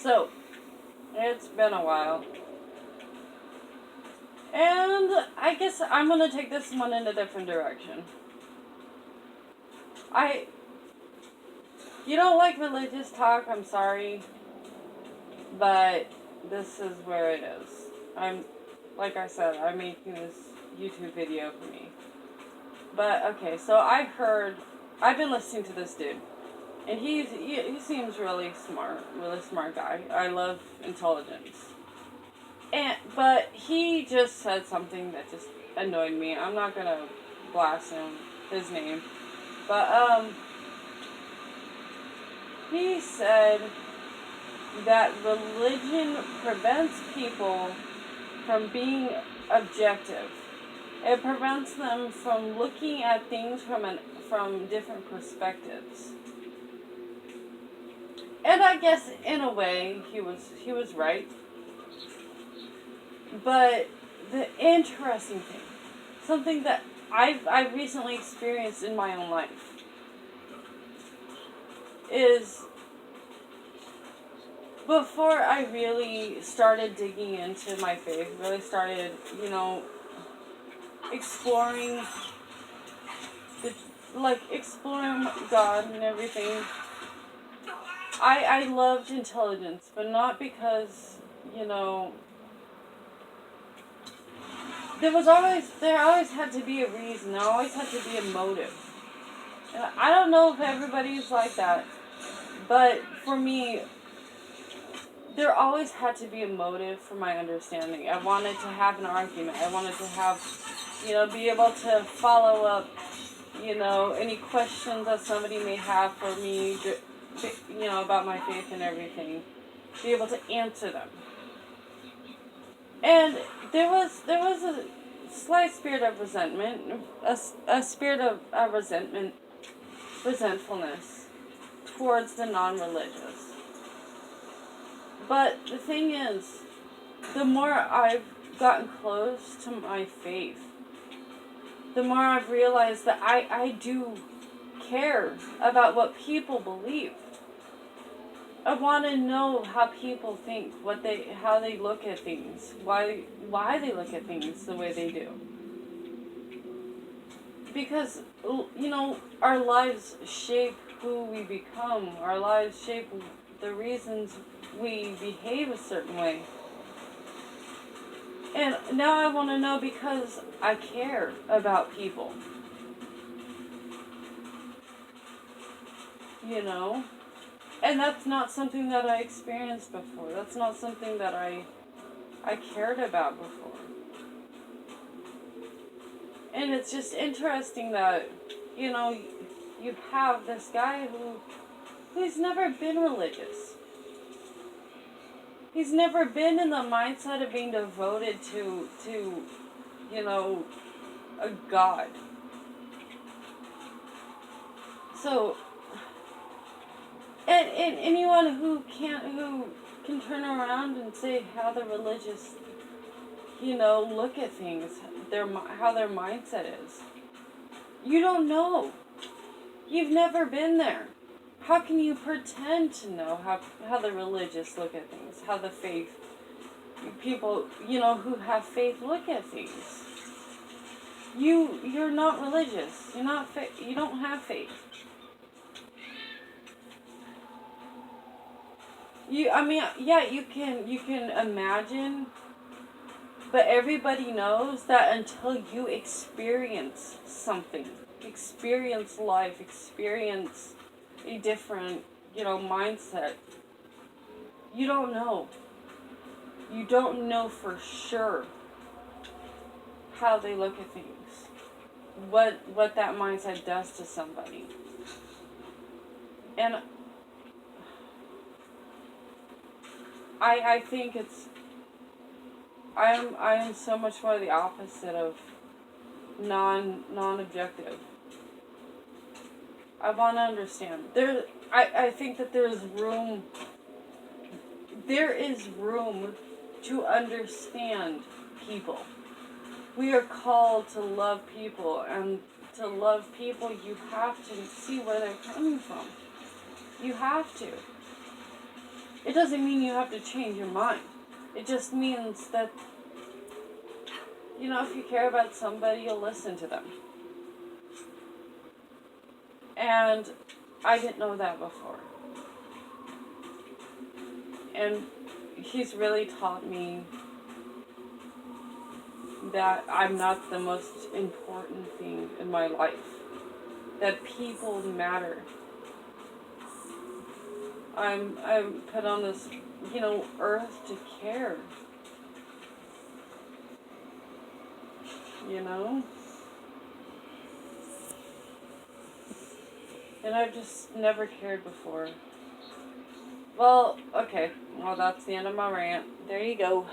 So, it's been a while. And I guess I'm gonna take this one in a different direction. You don't like religious talk, I'm sorry. But this is where it is. Like I said, I'm making this YouTube video for me. But, okay, so I've been listening to this dude. And he seems really smart guy. I love intelligence. But he just said something that just annoyed me. I'm not gonna blast his name. But, he said that religion prevents people from being objective. It prevents them from looking at things from different perspectives. And I guess in a way he was right. But the interesting thing, something that I've recently experienced in my own life, is before I really started digging into my faith, really started, exploring exploring God and everything. I loved intelligence, but not because, there always had to be a reason, there always had to be a motive. And I don't know if everybody's like that, but for me, there always had to be a motive for my understanding. I wanted to have an argument. I wanted to have, be able to follow up, any questions that somebody may have for me, about my faith and everything. Be able to answer them. And there was a slight spirit of resentment, a spirit of resentfulness towards the non-religious. But the thing is, the more I've gotten close to my faith, the more I've realized that I do care about what people believe. I want to know how people think, how they look at things, why they look at things the way they do. Because, our lives shape who we become. Our lives shape the reasons we behave a certain way. And now I want to know because I care about people. And that's not something that I experienced before. That's not something that I cared about before. And it's just interesting that, you have this guy who's never been religious. He's never been in the mindset of being devoted to a God. So, and anyone who can turn around and say how the religious, look at things, how their mindset is. You don't know. You've never been there. How can you pretend to know how the religious look at things, how the faith people, who have faith look at things? You're not religious. You don't have faith. You can imagine, but everybody knows that until you experience something, experience life, experience a different, mindset, you don't know. You don't know for sure how they look at things, what that mindset does to somebody. And I think I am so much more the opposite of non-objective. I want to understand. I think that there is room to understand people. We are called to love people, and to love people, you have to see where they're coming from. You have to. It doesn't mean you have to change your mind. It just means that, if you care about somebody, you'll listen to them. And I didn't know that before. And he's really taught me that I'm not the most important thing in my life. That people matter. I'm put on this, earth to care. And I've just never cared before. Well, okay. Well, that's the end of my rant. There you go.